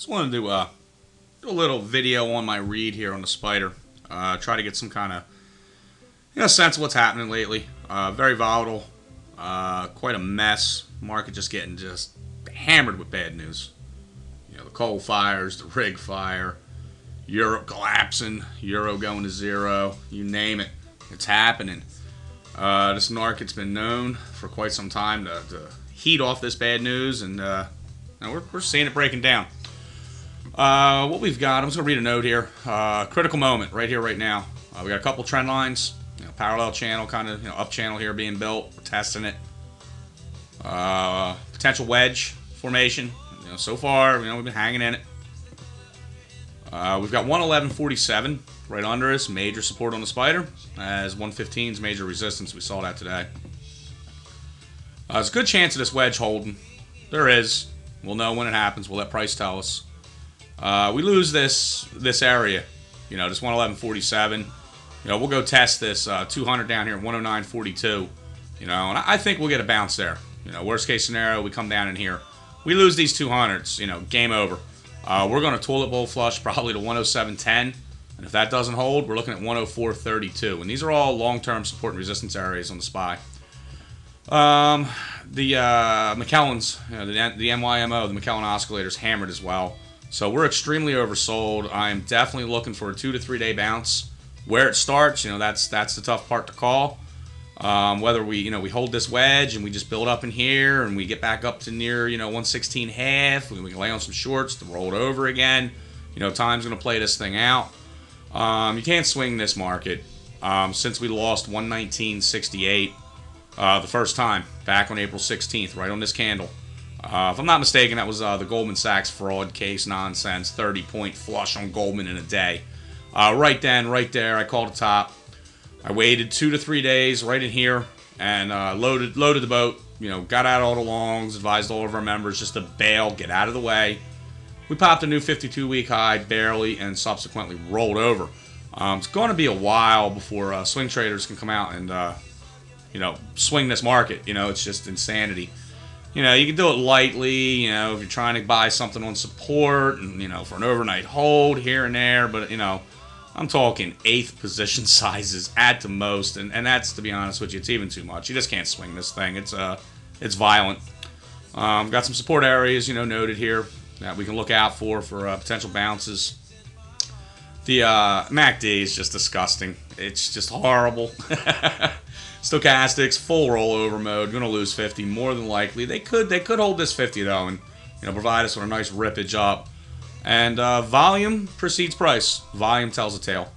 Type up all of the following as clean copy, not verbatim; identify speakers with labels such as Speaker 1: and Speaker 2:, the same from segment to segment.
Speaker 1: Just wanted to do a little video on my read here on the spider. Try to get some kind of sense of what's happening lately. Very volatile, quite a mess. Market just getting hammered with bad news. The coal fires, the rig fire, Europe collapsing, Euro going to zero. You name it, it's happening. This market's been known for quite some time to heat off this bad news, and we're seeing it breaking down. What we've got, I'm just going to read a note here. Critical moment right here, right now. We got a couple trend lines. Parallel channel, kind of up channel here being built. We're testing it. Potential wedge formation. So far, we've been hanging in it. We've got 111.47 right under us, major support on the spider, as 115's major resistance. We saw that today. There's a good chance of this wedge holding. There is. We'll know when it happens. We'll let price tell us. We lose this area, this 111.47. We'll go test this 200 down here at 109.42. And I think we'll get a bounce there. Worst case scenario, we come down in here. We lose these 200s, game over. We're going to toilet bowl flush probably to 107.10. And if that doesn't hold, we're looking at 104.32. And these are all long-term support and resistance areas on the SPY. The McKellen's, the MYMO, the McKellen oscillator's hammered as well. So we're extremely oversold. I'm definitely looking for a 2 to 3 day bounce. Where it starts, that's the tough part to call. Whether we hold this wedge and we just build up in here and we get back up to near 116.5, we can lay on some shorts to roll it over again. Time's going to play this thing out. You can't swing this market since we lost 119.68 the first time back on April 16th, right on this candle. If I'm not mistaken, that was the Goldman Sachs fraud case nonsense, 30-point flush on Goldman in a day. Right then, right there, I called a top. I waited 2 to 3 days right in here and loaded the boat. Got out all the longs, advised all of our members just to bail, get out of the way. We popped a new 52-week high barely and subsequently rolled over. It's going to be a while before swing traders can come out and swing this market. It's just insanity. You can do it lightly, if you're trying to buy something on support and, for an overnight hold here and there. But, I'm talking 8th position sizes at the most. And that's, to be honest with you, it's even too much. You just can't swing this thing. It's violent. Got some support areas, noted here that we can look out for potential bounces. The MACD is just disgusting. It's just horrible. Stochastics, full rollover mode, going to lose 50 more than likely. They could hold this 50 though, and provide us with a nice rippage up. And volume precedes price. Volume tells a tale.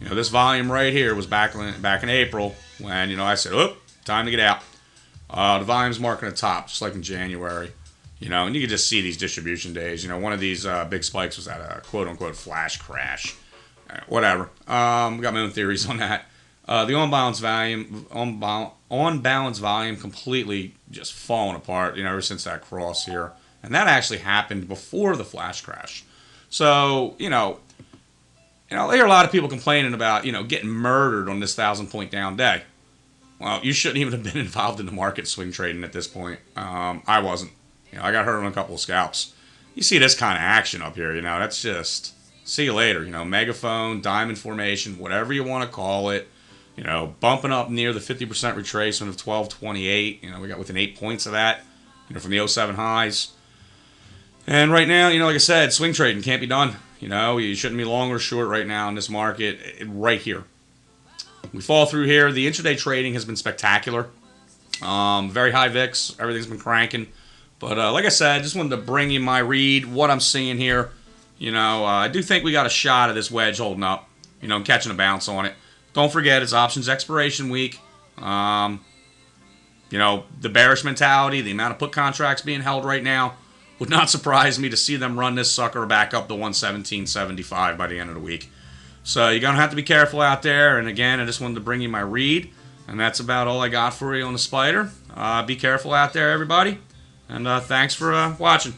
Speaker 1: This volume right here was back in April when I said, "Oh, time to get out." The volume's marking a top, just like in January. And you can just see these distribution days. One of these big spikes was at a quote-unquote flash crash. Whatever. Got my own theories on that. The on-balance volume completely just fallen apart, ever since that cross here. And that actually happened before the flash crash. So, I hear a lot of people complaining about, getting murdered on this 1,000-point down day. Well, you shouldn't even have been involved in the market swing trading at this point. I wasn't. I got hurt on a couple of scalps. You see this kind of action up here, that's just, see you later. Megaphone, diamond formation, whatever you want to call it. Bumping up near the 50% retracement of 1228. We got within 8 points of that, from the '07 highs. And right now, like I said, swing trading can't be done. You shouldn't be long or short right now in this market, right here. We fall through here. The intraday trading has been spectacular. Very high VIX. Everything's been cranking. But like I said, I just wanted to bring you my read, what I'm seeing here. I do think we got a shot of this wedge holding up, catching a bounce on it. Don't forget, it's options expiration week. The bearish mentality, the amount of put contracts being held right now, would not surprise me to see them run this sucker back up to 117.75 by the end of the week. So you're going to have to be careful out there. And again, I just wanted to bring you my read. And that's about all I got for you on the spider. Be careful out there, everybody. And thanks for watching.